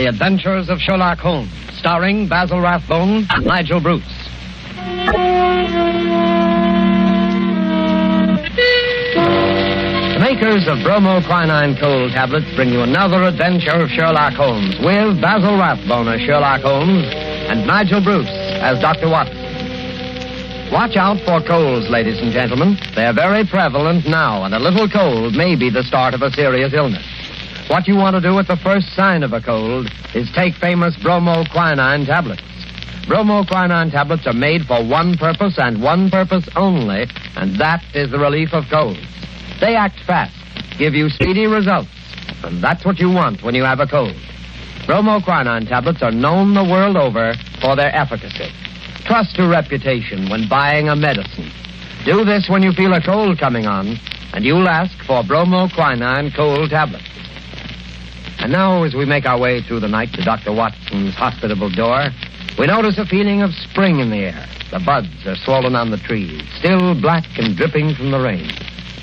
The Adventures of Sherlock Holmes, starring Basil Rathbone and Nigel Bruce. The makers of bromoquinine cold tablets bring you another adventure of Sherlock Holmes with Basil Rathbone as Sherlock Holmes and Nigel Bruce as Dr. Watson. Watch out for colds, ladies and gentlemen. They're very prevalent now, and a little cold may be the start of a serious illness. What you want to do at the first sign of a cold is take famous bromoquinine tablets. Bromoquinine tablets are made for one purpose and one purpose only, and that is the relief of colds. They act fast, give you speedy results, and that's what you want when you have a cold. Bromoquinine tablets are known the world over for their efficacy. Trust to reputation when buying a medicine. Do this when you feel a cold coming on, and you'll ask for bromoquinine cold tablets. And now, as we make our way through the night to Dr. Watson's hospitable door, we notice a feeling of spring in the air. The buds are swollen on the trees, still black and dripping from the rain.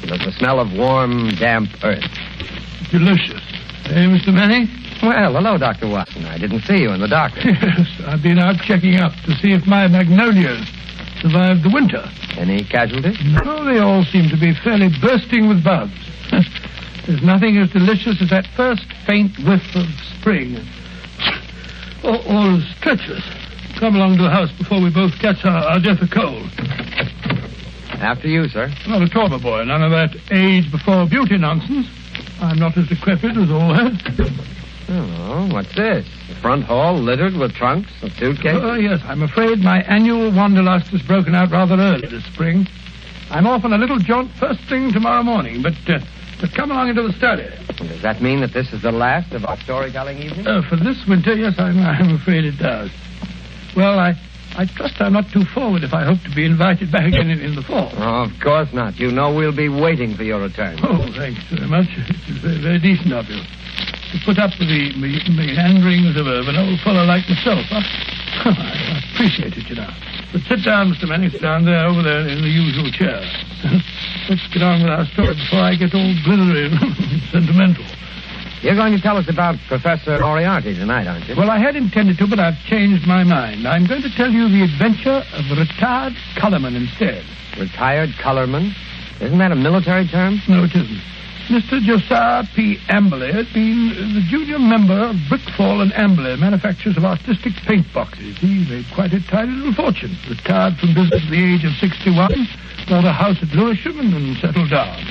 There's the smell of warm, damp earth. Delicious. Hey, Mr. Manning? Well, hello, Dr. Watson. I didn't see you in the darkness. Yes, I've been out checking up to see if my magnolias survived the winter. Any casualties? No, they all seem to be fairly bursting with buds. There's nothing as delicious as that first faint whiff of spring. All is treacherous. Come along to the house before we both catch our death of cold. After you, sir. Not at all, my boy. None of that age before beauty nonsense. I'm not as decrepit as all that. Oh, what's this? The front hall littered with trunks and suitcases? Oh, yes. I'm afraid my annual wanderlust has broken out rather early this spring. I'm off on a little jaunt first thing tomorrow morning, but come along into the study. Does that mean that this is the last of our storytelling evening? For this winter, yes, I'm afraid it does. Well, I trust I'm not too forward if I hope to be invited back again in the fall. Oh, of course not. You know we'll be waiting for your return. Oh, thanks very much. It's very, very decent of you to put up with the meanderings of an old fellow like myself. Huh? I appreciate it, you know. But sit down, Mr. Manning, down there, over there in the usual chair. Let's get on with our story before I get all glittery and sentimental. You're going to tell us about Professor Moriarty tonight, aren't you? Well, I had intended to, but I've changed my mind. I'm going to tell you the adventure of retired Colourman instead. Retired Colourman? Isn't that a military term? No, it isn't. Mr. Josiah P. Amberley had been the junior member of Brickfall and Amberley, manufacturers of artistic paint boxes. He made quite a tidy little fortune. Retired from business at the age of 61, bought a house at Lewisham, and then settled down.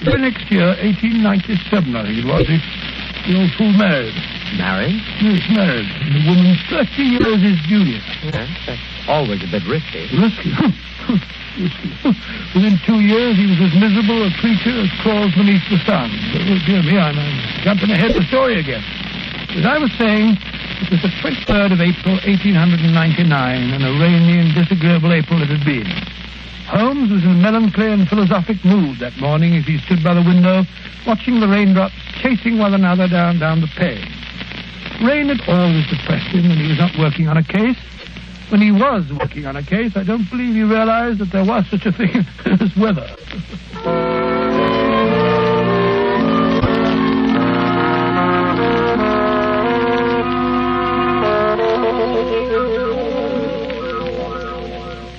The next year, 1897, I think it was, the old fool married. Married? Yes, married. The woman 30 years his junior. Yes, that's always a bit risky. Risky? Within 2 years, he was as miserable a creature as crawls beneath the sun. Oh, dear me, I'm jumping ahead of the story again. As I was saying, it was the 23rd of April, 1899, and a rainy and disagreeable April it had been. Holmes was in a melancholy and philosophic mood that morning as he stood by the window, watching the raindrops chasing one another down the pane. Rain had always depressed him when he was not working on a case. When he was working on a case, I don't believe he realized that there was such a thing as weather.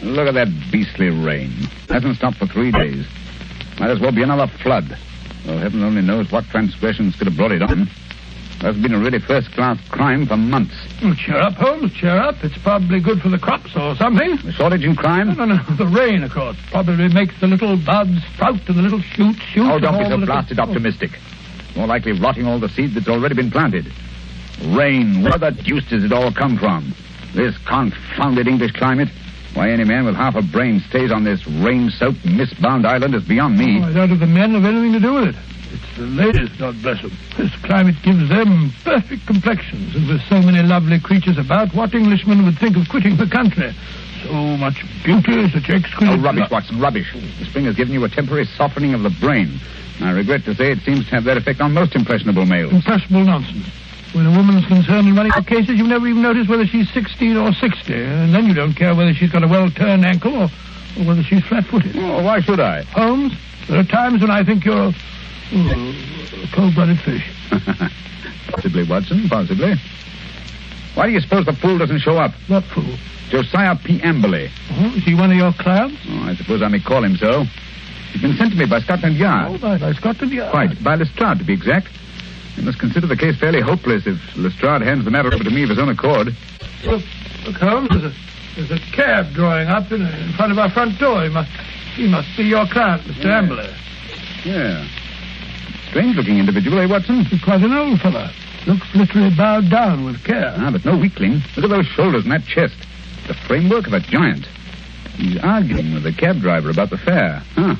Look at that beastly rain. Hasn't stopped for 3 days. Might as well be another flood. Well, heaven only knows what transgressions could have brought it on. That's been a really first-class crime for months. Oh, cheer up, Holmes, cheer up. It's probably good for the crops or something. The shortage in crime? No. The rain, of course, probably makes the little buds sprout and the little shoots shoot. Oh, don't be so blasted optimistic. More likely rotting all the seed that's already been planted. Rain, where the deuce does it all come from? This confounded English climate? Why any man with half a brain stays on this rain-soaked, mist-bound island is beyond me. Oh, I doubt if the men have anything to do with it. It's the ladies, God bless them. This climate gives them perfect complexions, and with so many lovely creatures about, what Englishman would think of quitting the country? So much beauty, such exquisite... Oh, rubbish, Watson, rubbish. The spring has given you a temporary softening of the brain. I regret to say it seems to have that effect on most impressionable males. Impressionable nonsense. When a woman's concerned in running for cases, you never even notice whether she's 16 or 60, and then you don't care whether she's got a well-turned ankle or whether she's flat-footed. Oh, why should I? Holmes, there are times when I think you're Cold-blooded fish. Possibly, Watson, possibly. Why do you suppose the fool doesn't show up? What fool? Josiah P. Amberley. Oh, is he one of your clients? Oh, I suppose I may call him so. He's been sent to me by Scotland Yard. Oh, by Scotland Yard. Quite, by Lestrade, to be exact. You must consider the case fairly hopeless if Lestrade hands the matter over to me of his own accord. Look, Holmes, there's a cab drawing up in front of our front door. He must be your client, Mr. Amberley. Yeah. Strange-looking individual, eh, Watson? He's quite an old fellow. Looks literally bowed down with care. Ah, but no weakling. Look at those shoulders and that chest. The framework of a giant. He's arguing with the cab driver about the fare. Huh.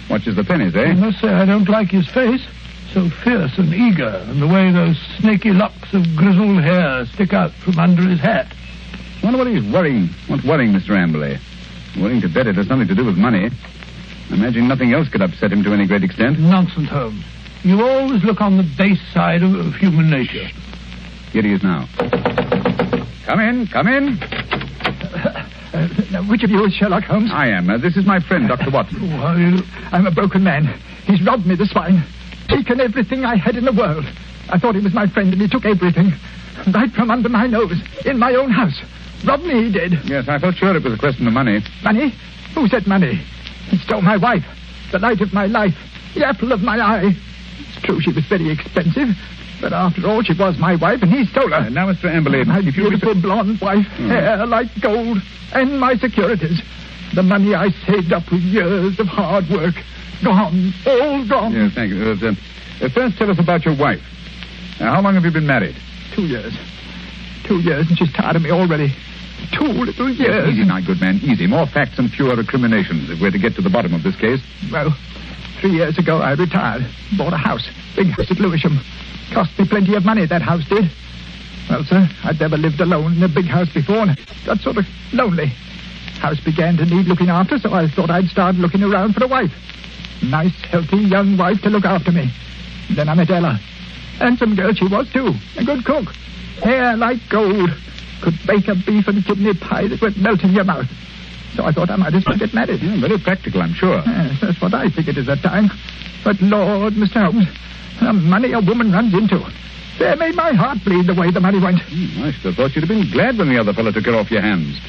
Watches the pennies, eh? I must say I don't like his face. So fierce and eager, and the way those snaky locks of grizzled hair stick out from under his hat. I wonder what he's worrying. What's worrying Mr. Amberley? Willing to bet it has nothing to do with money. I imagine nothing else could upset him to any great extent. Nonsense, Holmes. You always look on the base side of human nature. Here he is now. Come in, come in. Which of you is Sherlock Holmes? I am. This is my friend, Dr. Watson. Oh, how are you? I'm a broken man. He's robbed me, the swine. Taken everything I had in the world. I thought he was my friend, and he took everything. Right from under my nose, in my own house. Robbed me, he did. Yes, I felt sure it was a question of money. Money? Who said money? He stole my wife, the light of my life, the apple of my eye. It's true she was very expensive, but after all, she was my wife, and he stole her. Now, Mr. Amberley, My if you... beautiful blonde wife, hair like gold, and my securities. The money I saved up with years of hard work. Gone, all gone. Yes, thank you. First, tell us about your wife. How long have you been married? 2 years. 2 years, and she's tired of me already. 2 little years. Easy now, good man, easy. More facts and fewer recriminations if we're to get to the bottom of this case. Well, 3 years ago I retired. Bought a house. Big house at Lewisham. Cost me plenty of money, that house did. Well, sir, I'd never lived alone in a big house before, and got sort of lonely. House began to need looking after, so I thought I'd start looking around for a wife. Nice, healthy, young wife to look after me. Then I met Ella. Handsome girl she was, too. A good cook. Hair like gold. Could bake a beef and kidney pie that would melt in your mouth. So I thought I might as well get married. Yeah, very practical, I'm sure. Yes, that's what I figured at that time. But, Lord, Mr. Holmes, the money a woman runs into. There made my heart bleed the way the money went. I should have thought you'd have been glad when the other fellow took it off your hands.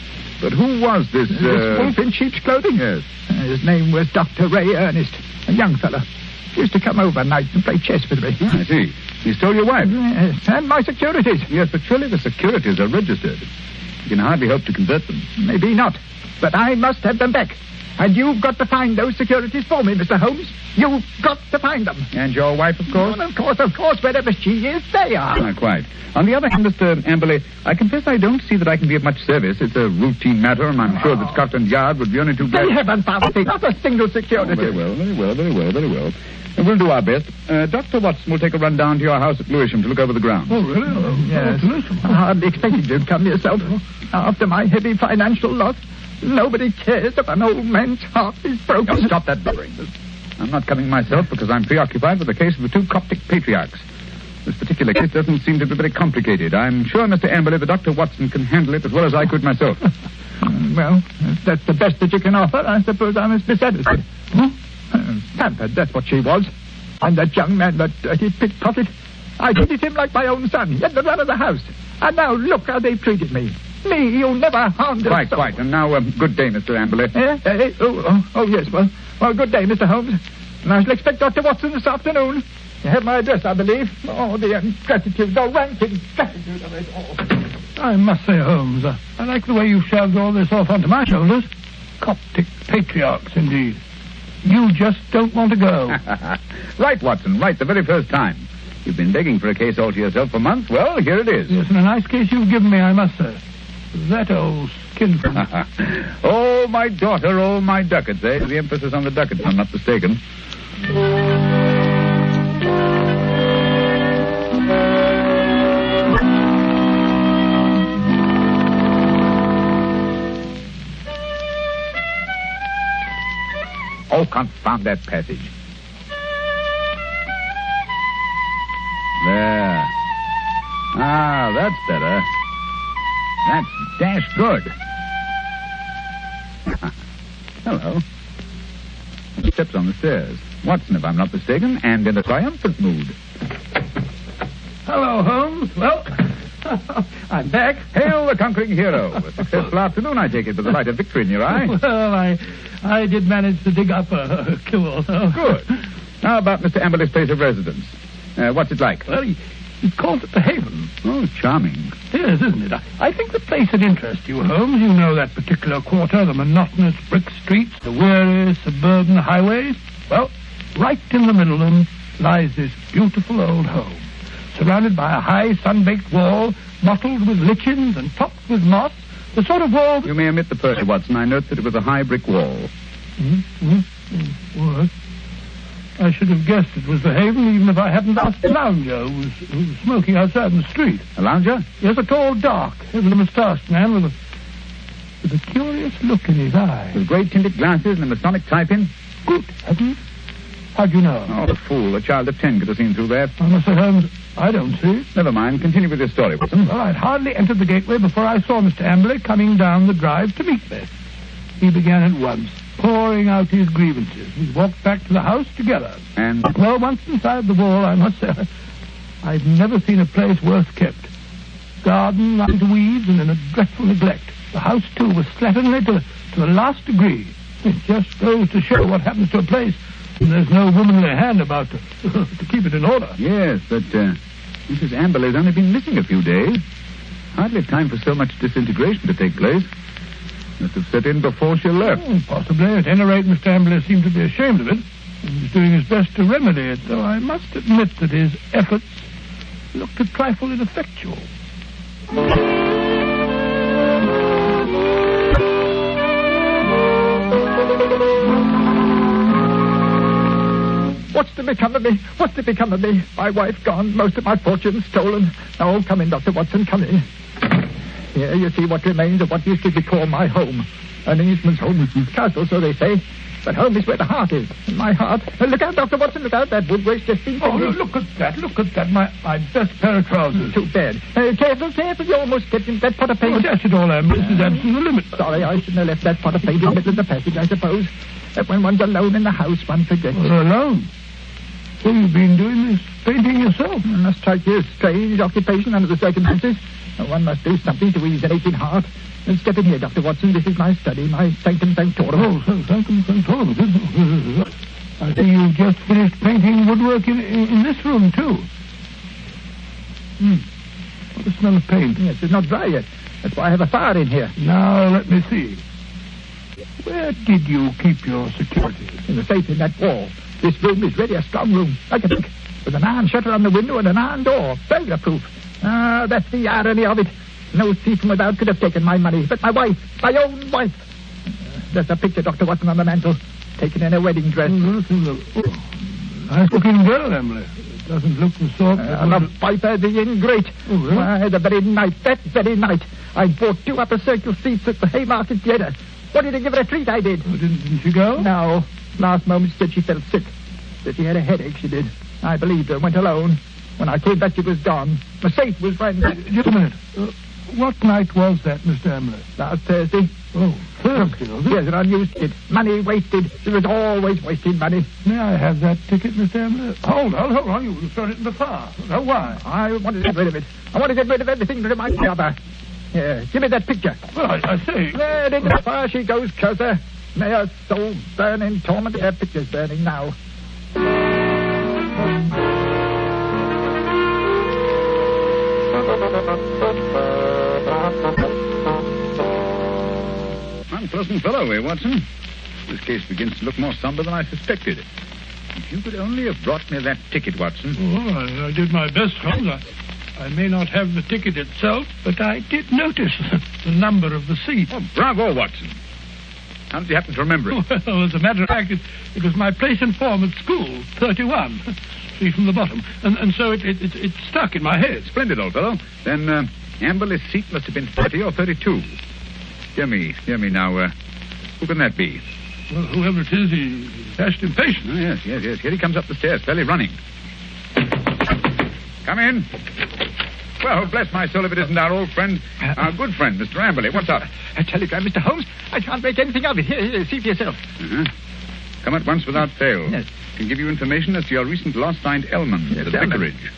But who was this... This wolf in sheep's clothing? Yes. His name was Dr. Ray Ernest, a young fella. He used to come over at night and play chess with me. I see. He stole your wife. Yes, and my securities. Yes, but surely the securities are registered. You can hardly hope to convert them. Maybe not, but I must have them back. And you've got to find those securities for me, Mr. Holmes. You've got to find them. And your wife, of course? Well, of course, wherever she is, they are. Not quite. On the other hand, Mr. Amberley, I confess I don't see that I can be of much service. It's a routine matter, and I'm sure that Scotland Yard would be only too glad... They haven't found not a single security. Oh, very well. We'll do our best. Dr. Watson will take a run down to your house at Lewisham to look over the grounds. Oh, really? Yes. I hardly expected you'd come yourself. After my heavy financial loss, nobody cares if an old man's heart is broken. Now, stop that blabbering. I'm not coming myself because I'm preoccupied with the case of the 2 Coptic patriarchs. This particular case doesn't seem to be very complicated. I'm sure, Mr. Amberley, that Dr. Watson can handle it as well as I could myself. Well, if that's the best that you can offer, I suppose I must be satisfied. Huh? Pampered, that's what she was. And that young man, that dirty pickpocket, I treated him like my own son. He had the run of the house. And now look how they've treated me. Me, you never harmed a soul. Quite. And now, good day, Mr. Amberley. Yes. Well, good day, Mr. Holmes. And I shall expect Dr. Watson this afternoon. You have my address, I believe. Oh, the ingratitude, the rank ingratitude of it all. I must say, Holmes, I like the way you shoved all this off onto my shoulders. Coptic patriarchs, indeed. You just don't want to go. Right, Watson, right, the very first time. You've been begging for a case all to yourself for months. Well, here it is. Yes, and a nice case you've given me, I must say. That old skinflint. Oh, my daughter, oh, my ducats, eh? The emphasis on the ducats, if I'm not mistaken. Oh, confound that passage. There. Ah, that's better. That's dash good. Hello. Steps on the stairs. Watson, if I'm not mistaken, and in a triumphant mood. Hello, Holmes. Well, I'm back. Hail the conquering hero. A successful afternoon, I take it, with the light of victory in your eye. Well, I did manage to dig up a cure. Good. How about Mr. Amberley's place of residence? What's it like? Well, he calls it the Haven. Oh, charming. Yes, isn't it? I think the place would interest you, Holmes. You know that particular quarter, the monotonous brick streets, the weary suburban highways. Well, right in the middle of them lies this beautiful old home, surrounded by a high sun-baked wall, mottled with lichens and topped with moss, the sort of wall... You may omit the Percy, Watson. I note that it was a high brick wall. What? I should have guessed it was the Haven, even if I hadn't asked the lounger who was smoking outside in the street. A lounger? Yes, a tall, dark, heavily moustached man with a curious look in his eye. With great tinted glasses and a Masonic type-in? Good heavens. How'd you know? Oh, the fool. A child of 10 could have seen through that. Oh, Mr. Holmes, I don't see it. Never mind. Continue with your story, Watson. Well, I'd hardly entered the gateway before I saw Mr. Amberley coming down the drive to meet me. He began at once, pouring out his grievances. We walked back to the house together. And? Well, once inside the wall, I must say, I've never seen a place worse kept. Garden lined with weeds and in a dreadful neglect. The house, too, was slatternly to the last degree. It just goes to show what happens to a place when there's no womanly hand about to keep it in order. Yes, but Mrs. Amberley's only been missing a few days. Hardly time for so much disintegration to take place. Must have set in before she left. Oh, possibly. At any rate, Mr. Amberley seemed to be ashamed of it. He was doing his best to remedy it, though I must admit that his efforts looked a trifle ineffectual. What's to become of me? What's to become of me? My wife gone, most of my fortune stolen. Oh, come in, Dr. Watson, come in. Here you see what remains of what used to be called my home. An Englishman's home is his castle, so they say. But home is where the heart is. And my heart... Look out, Dr. Watson, look out. That woodwork's just been... Oh, look at that. My best pair of trousers. Too bad. Careful. You almost kept in that pot of paint. Oh, dash it all, Em. This is absolutely the limit. Sorry, I shouldn't have left that pot of paint in the middle of the passage, I suppose. That when one's alone in the house, one forgets. Well, alone? So you've been doing this painting yourself? It must strike you a strange occupation under the circumstances. One must do something to ease an aching heart. And step in here, Dr. Watson. This is my study, my sanctum sanctorum. Oh, sanctum sanctorum. I see you've just finished painting woodwork in this room, too. What the smell of paint? Yes, it's not dry yet. That's why I have a fire in here. Now, let me see. Where did you keep your security? In the safe in that wall. This room is really a strong room, like a brick, with an iron shutter on the window and an iron door, burglar-proof. Ah, that's the irony of it. No thief from without could have taken my money, but my wife, my own wife. There's a picture, Dr. Watson, on the mantel, taken in a wedding dress. Nice-looking girl, Emily. It doesn't look the sort... the viper, the ingrate. Oh, really? Why, that very night, I bought 2 upper circle seats at the Haymarket Theatre. Wanted to give her a treat, I did. Oh, didn't she go? No. Last moment she said she felt sick. That she had a headache, she did. I believed her, went alone. When I came back, she was gone. The safe was right... Just a minute. What night was that, Mr. Emily? Last Thursday. Oh, Thursday, was it? Yes, an unused ticket. Money wasted. She was always wasting money. May I have that ticket, Mr. Emily? Hold on. You thrown it in the fire. No, why? I wanted to get rid of it. I want to get rid of everything that reminds me of her. Here, give me that picture. Well, I say... There, into the fire she goes, closer. May her soul burn in torment. Her picture's burning now. Unpleasant fellow, eh, Watson? This case begins to look more somber than I suspected. If you could only have brought me that ticket, Watson. Oh, I did my best, Holmes. I may not have the ticket itself, but I did notice the number of the seat. Oh, bravo, Watson. How did you happen to remember it? Well, as a matter of fact, it was my place in form at school, 31. See from the bottom. And so it stuck in my head. Splendid, old fellow. Then Amberley's seat must have been 30 or 32. Dear me now. Who can that be? Well, whoever it is, he's dashed impatient. Oh, yes. Here he comes up the stairs, fairly running. Come in. Well, bless my soul if it isn't our old friend, our good friend, Mr. Amberley. What's up? A telegram, Mr. Holmes. I can't make anything of it. Here, see for yourself. Come at once without fail. Yes. Can give you information as to your recent lost find, Elman, Yes, at Elman. Vicarage.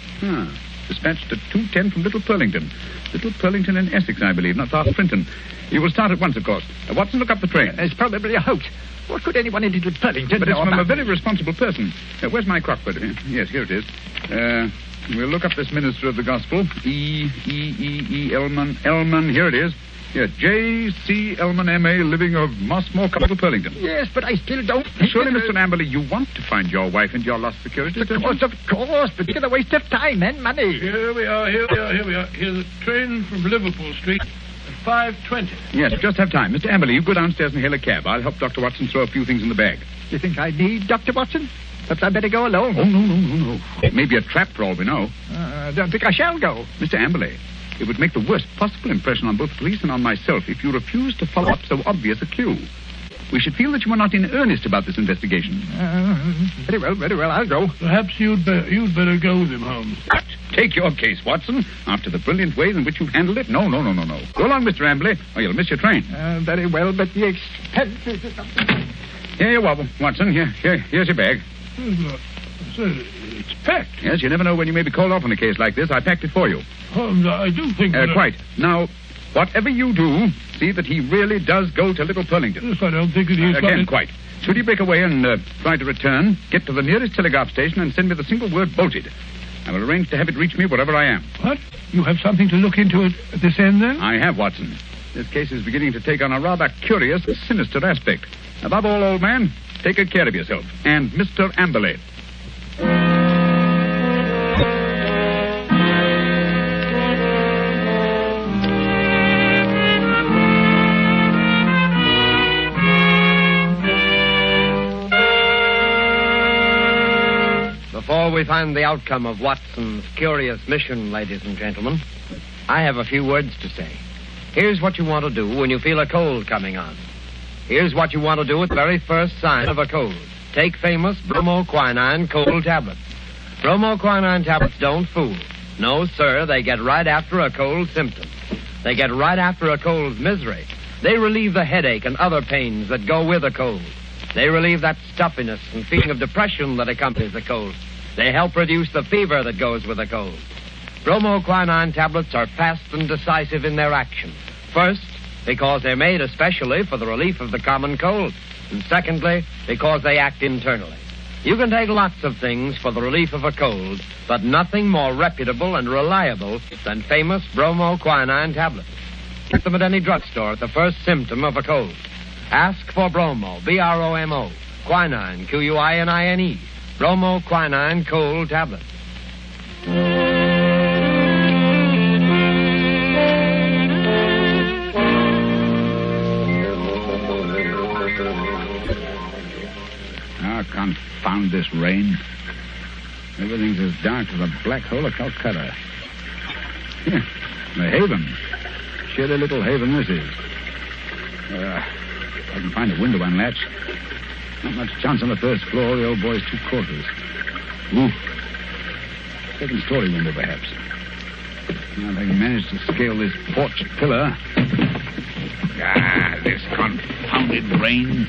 Dispatched at 2:10 from Little Purlington. Little Purlington in Essex, I believe, not far from Frinton. You will start at once, of course. Watson, look up the train. It's probably a hoax. What could anyone in Little Purlington But it's know from about a very responsible person. Where's my Crockford? Yes, here it is. We'll look up this minister of the gospel. Elman. Elman, here it is. Here, J.C. Elman, M.A., living of Mossmore, Little Purlington. Yes, but I still don't... Surely, Mr. Amberley, you want to find your wife and your lost security, don't you? Of course, but it's a waste of time and money. Here we are. Here's a train from Liverpool Street at 5:20. Yes, just have time. Mr. Amberley, you go downstairs and hail a cab. I'll help Dr. Watson throw a few things in the bag. You think I need Dr. Watson? Perhaps I'd better go alone. Oh, no. It may be a trap for all we know. I don't think I shall go. Mr. Amberley, it would make the worst possible impression on both the police and on myself if you refused to follow up so obvious a clue. We should feel that you are not in earnest about this investigation. Very well, I'll go. Perhaps you'd better go with him, Holmes. What? Take your case, Watson. After the brilliant ways in which you've handled it? No. Go along, Mr. Amberley, or you'll miss your train. Very well, but the expenses or something. Here you are, Watson. Here's your bag. It's packed. Yes, you never know when you may be called off on a case like this. I packed it for you. Holmes, I do think that... Quite. Now, whatever you do, see that he really does go to Little Purlington. Yes, I don't think that he's got Again, it. quite. Should he break away and try to return, get to the nearest telegraph station and send me the single word bolted. I will arrange to have it reach me wherever I am. What? You have something to look into at this end, then? I have, Watson. This case is beginning to take on a rather curious, sinister aspect. Above all, old man, take good care of yourself. And Mr. Amberley. Before we find the outcome of Watson's curious mission, ladies and gentlemen, I have a few words to say. Here's what you want to do when you feel a cold coming on. Here's what you want to do at the very first sign of a cold. Take famous bromoquinine cold tablets. Bromoquinine tablets don't fool. No, sir, they get right after a cold symptom. They get right after a cold's misery. They relieve the headache and other pains that go with a cold. They relieve that stuffiness and feeling of depression that accompanies a cold. They help reduce the fever that goes with a cold. Bromoquinine tablets are fast and decisive in their action. First, because they're made especially for the relief of the common cold. And secondly, because they act internally. You can take lots of things for the relief of a cold, but nothing more reputable and reliable than famous bromoquinine tablets. Get them at any drugstore at the first symptom of a cold. Ask for bromo, B-R-O-M-O, quinine, Q-U-I-N-I-N-E, bromoquinine cold tablets. Ah, confound this rain. Everything's as dark as a black hole of Calcutta. Here, the haven. Shitty little haven this is. I can find a window unlatched. Not much chance on the first floor. The old boy's 2 quarters. Ooh. Second-story window, perhaps. Now, if I can manage to scale this porch pillar. Ah, this confounded rain.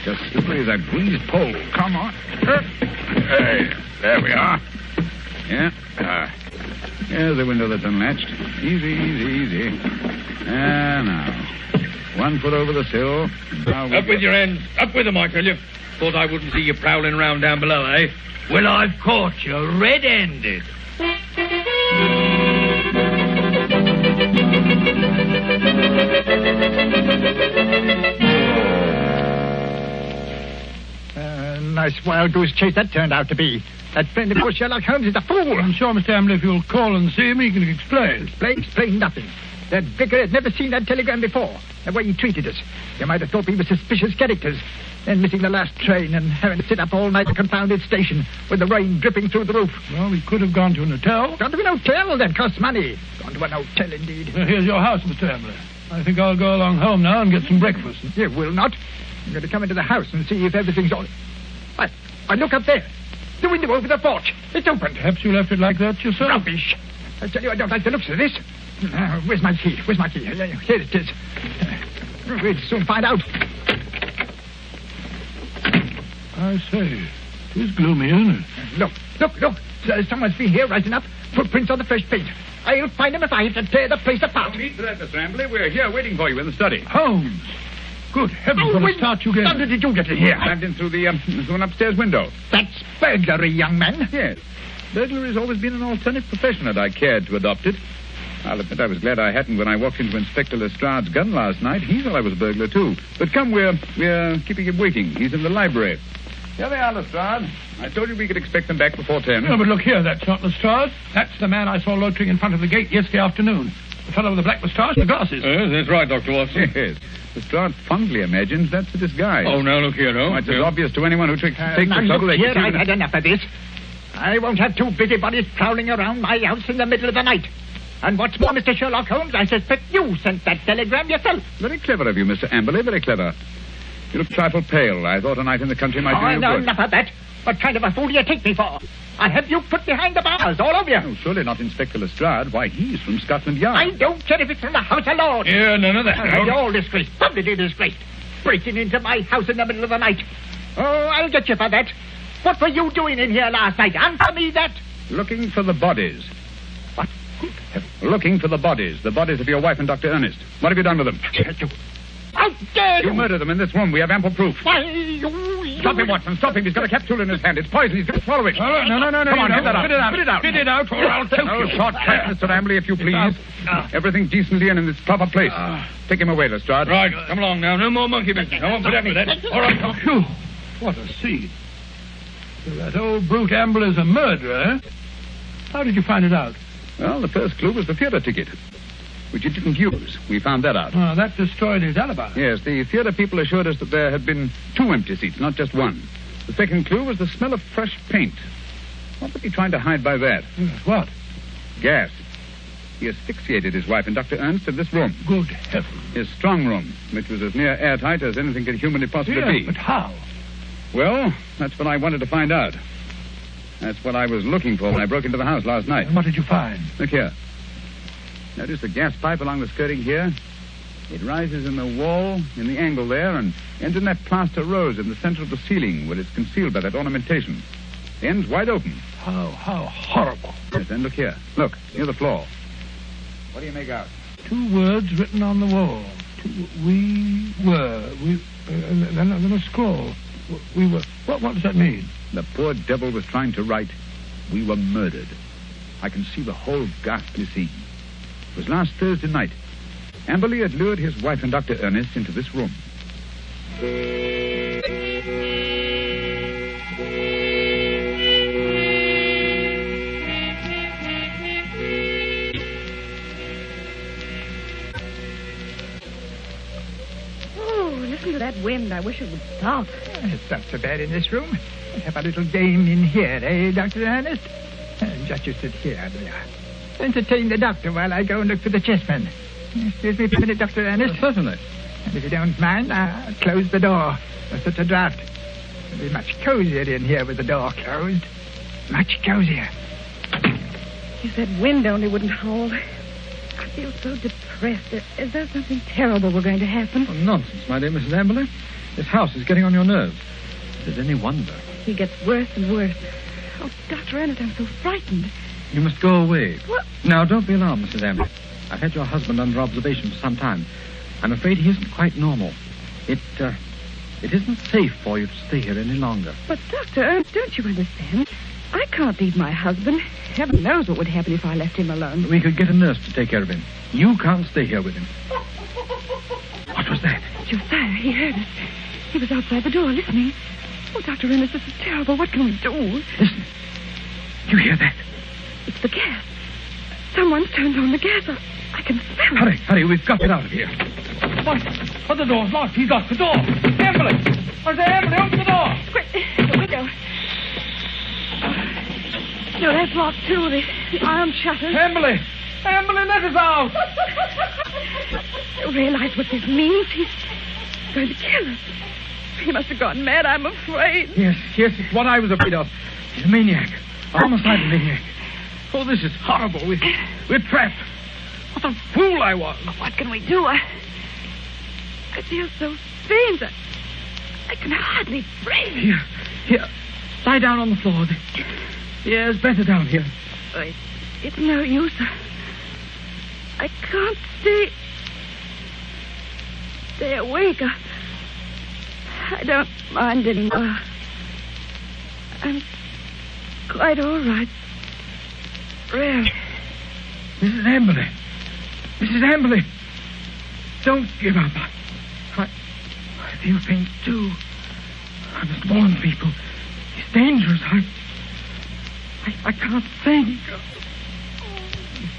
Just slippery as a greased pole. Come on. Hey, there we are. Yeah. Here's the window that's unlatched. Easy. Now. 1 foot over the sill. Up with your hands. Up with them, I tell you. Thought I wouldn't see you prowling around down below, eh? Well, I've caught you red-handed. Nice wild goose chase that turned out to be. That friend of yours, Sherlock Holmes, is a fool. I'm sure, Mr. Amberley, if you'll call and see him, he can explain. Explain nothing. That vicar had never seen that telegram before. The way he treated us. You might have thought we were suspicious characters. Then missing the last train and having to sit up all night at a confounded station with the rain dripping through the roof. Well, we could have gone to an hotel. Gone to an hotel? That costs money. Gone to an hotel, indeed. Here's your house, Mr. Amberley. I think I'll go along home now and get some breakfast. You will not. I'm going to come into the house and see if everything's all... Why, look up there. The window over the porch. It's open. Perhaps you left it like that yourself. Rubbish. I tell you, I don't like the looks of this. Where's my key? Here it is. We'll soon find out. I say, it is gloomy, isn't it? Look. Someone's been here right enough. Footprints on the fresh paint. I'll find them if I have to tear the place apart. No need for that, Mr. Amberley. We're here waiting for you in the study. Holmes! Good heavens, what a start you gave. How did you get in here? Climbed in through through an upstairs window. That's burglary, young man. Yes. Burglary has always been an alternate profession, and I cared to adopt it. I'll admit I was glad I hadn't when I walked into Inspector Lestrade's gun last night. He thought I was a burglar, too. But come, we're keeping him waiting. He's in the library. Here they are, Lestrade. I told you we could expect them back before 10. No, but look here, that's not Lestrade. That's the man I saw loitering in front of the gate yesterday afternoon. The fellow with the black moustache and the glasses. Yes, that's right, Dr. Watson. Yes. Lestrade fondly imagines that's a disguise. Oh, now look here, no. Why, it's as obvious to anyone who takes the Now, trouble. look They here, can see I've had enough of this. I won't have two busybodies prowling around my house in the middle of the night. And what's more, Mr. Sherlock Holmes, I suspect you sent that telegram yourself. Very clever of you, Mr. Amberley, very clever. You look a trifle pale. I thought a night in the country might do you no, good. enough of that. What kind of a fool do you take me for? I have you put behind the bars, all of you. Oh, surely not Inspector Lestrade. Why, he's from Scotland Yard. I don't care if it's from the House of Lords. Yeah, none of that. You're all disgraced, publicly disgraced. Breaking into my house in the middle of the night. Oh, I'll get you for that. What were you doing in here last night? Answer me that. Looking for the bodies. What? Looking for the bodies of your wife and Dr. Ernest. What have you done with them? How dare You murdered them in this room. We have ample proof. Why, you... Stop him, Watson. Stop him. He's got a capsule in his hand. It's poison. He's going to swallow it. No. Come on, get that out. Spit it out. Spit it out. Spit it out, or I'll choke No you. shortcut, Mr. Amberley, if you please. Everything decently and in its proper place. Take him away, Lestrade. Right, come along now. No more monkey business. I won't put up with that. All right, come. Phew, what a scene. So that old brute Amberley's a murderer, eh? How did you find it out? Well, the first clue was the theater ticket, which you didn't use. We found that out. Oh, that destroyed his alibi. Yes, the theater people assured us that there had been 2 empty seats, not just one. The second clue was the smell of fresh paint. What was he trying to hide by that? What? Gas. He asphyxiated his wife and Dr. Ernst in this room, Good heavens. his strong room, which was as near airtight as anything could humanly possibly Yeah, be. but how? Well, that's what I wanted to find out. That's what I was looking for when I broke into the house last night. And what did you find? Look here. Notice the gas pipe along the skirting here? It rises in the wall, in the angle there, and ends in that plaster rose in the center of the ceiling where it's concealed by that ornamentation. The end's wide open. How horrible. Yes, and look here. Look, near the floor. What do you make out? 2 words written on the wall. We were. Then a scroll. We were. What does that mean? The poor devil was trying to write, "We were murdered." I can see the whole ghastly scene. It was last Thursday night. Amberley had lured his wife and Dr. Ernest into this room. Oh, listen to that wind. I wish it would stop. It's not so bad in this room. Have a little game in here, eh, Dr. Ernest? Just you sit here, there. Entertain the doctor while I go and look for the chessmen. Excuse me for a minute, Dr. Ernest. Certainly. And if you don't mind, I'll close the door. There's such a draft. It'll be much cozier in here with the door closed. Much cozier. If that wind only wouldn't howl. I feel so depressed. Is there something terrible we're going to happen? Oh, nonsense, my dear Mrs. Amberley. This house is getting on your nerves. Is it any wonder? He gets worse and worse. Oh, Dr. Ernest, I'm so frightened. You must go away. What? Now, don't be alarmed, Mrs. Amberley. I've had your husband under observation for some time. I'm afraid he isn't quite normal. It isn't safe for you to stay here any longer. But, Dr. Ernest, don't you understand? I can't leave my husband. Heaven knows what would happen if I left him alone. We could get a nurse to take care of him. You can't stay here with him. What was that? Josiah, he heard us. He was outside the door listening. Oh, Dr. Ernest, this is terrible. What can we do? Listen. You hear that? It's the gas. Someone's turned on the gas. I can smell it. Hurry, we've got to get out of here. What? Oh, the door's locked. He's locked the door. Amberley! I say, Amberley, open the door! Quick, the window. No, that's locked, too. The iron shutters. Amberley! Amberley, let us out! You realize what this means? He's going to kill us. He must have gone mad, I'm afraid. Yes, it's what I was afraid of. He's a maniac. A homicidal maniac. Oh, this is horrible. We're trapped. What a fool I was. What can we do? I feel so faint. I can hardly breathe. Here, lie down on the floor. The air's better down here. It's no use. I can't stay awake. I don't mind anymore. I'm quite all right. Really. Mrs. Amberley. Mrs. Amberley. Don't give up. I feel faint, too. I must warn people. It's dangerous. I can't think.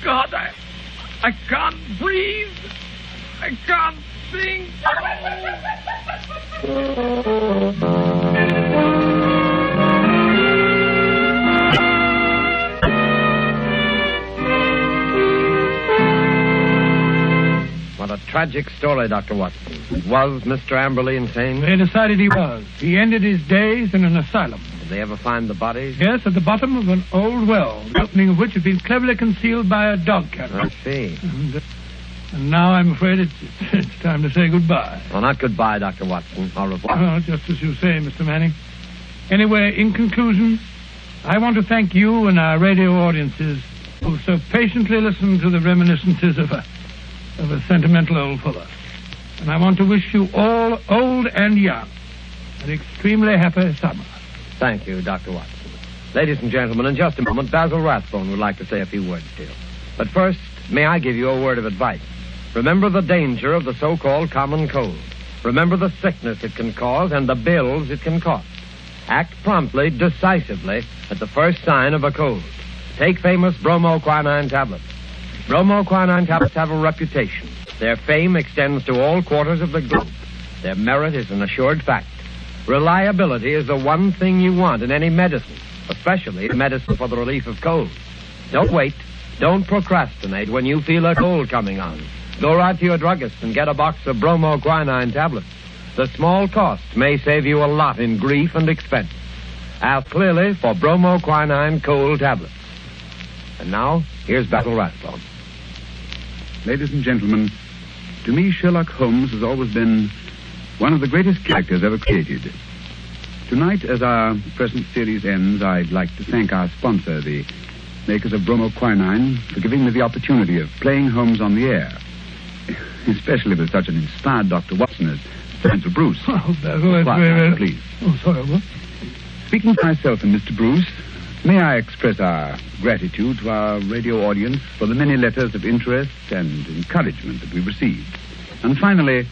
God, I can't breathe. I can't think. What a tragic story, Dr. Watson. Was Mr. Amberley insane? They decided he was. He ended his days in an asylum. Did they ever find the bodies? Yes, at the bottom of an old well, the opening of which had been cleverly concealed by a dog catcher. I see. And now I'm afraid it's time to say goodbye. Well, not goodbye, Dr. Watson. Au revoir. Well, just as you say, Mr. Manning. Anyway, in conclusion, I want to thank you and our radio audiences who so patiently listened to the reminiscences of a sentimental old fellow. And I want to wish you all, old and young, an extremely happy summer. Thank you, Dr. Watson. Ladies and gentlemen, in just a moment, Basil Rathbone would like to say a few words to you. But first, may I give you a word of advice? Remember the danger of the so-called common cold. Remember the sickness it can cause and the bills it can cost. Act promptly, decisively, at the first sign of a cold. Take famous bromoquinine tablets. Bromoquinine tablets have a reputation. Their fame extends to all quarters of the globe. Their merit is an assured fact. Reliability is the one thing you want in any medicine, especially medicine for the relief of colds. Don't wait. Don't procrastinate when you feel a cold coming on. Go right to your druggist and get a box of bromoquinine tablets. The small cost may save you a lot in grief and expense. Ask clearly for bromoquinine cold tablets. And now, here's Basil Rathbone. Ladies and gentlemen, to me, Sherlock Holmes has always been one of the greatest characters ever created. Tonight, as our present series ends, I'd like to thank our sponsor, the makers of bromoquinine, for giving me the opportunity of playing Holmes on the air, especially with such an inspired Dr. Watson as Sir Bruce. Oh, Basil, that's Quiet, please. Oh, sorry, what? Speaking for myself and Mr. Bruce, may I express our gratitude to our radio audience for the many letters of interest and encouragement that we received. And finally,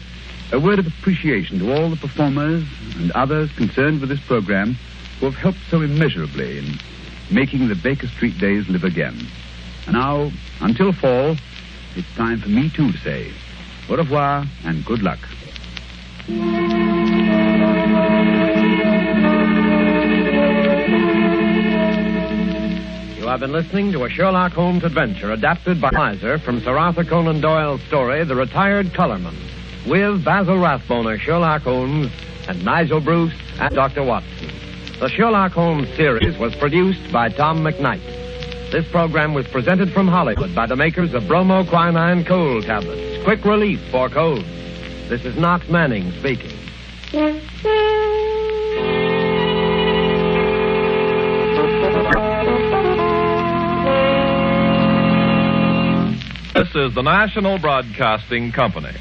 a word of appreciation to all the performers and others concerned with this program who have helped so immeasurably in making the Baker Street days live again. And now, until fall, it's time for me too to say au revoir and good luck. You have been listening to a Sherlock Holmes adventure adapted by Miser from Sir Arthur Conan Doyle's story, The Retired Colourman, with Basil Rathbone as Sherlock Holmes and Nigel Bruce and Dr. Watson. The Sherlock Holmes series was produced by Tom McKnight. This program was presented from Hollywood by the makers of bromoquinine cold tablets, quick relief for colds. This is Knox Manning speaking. This is the National Broadcasting Company.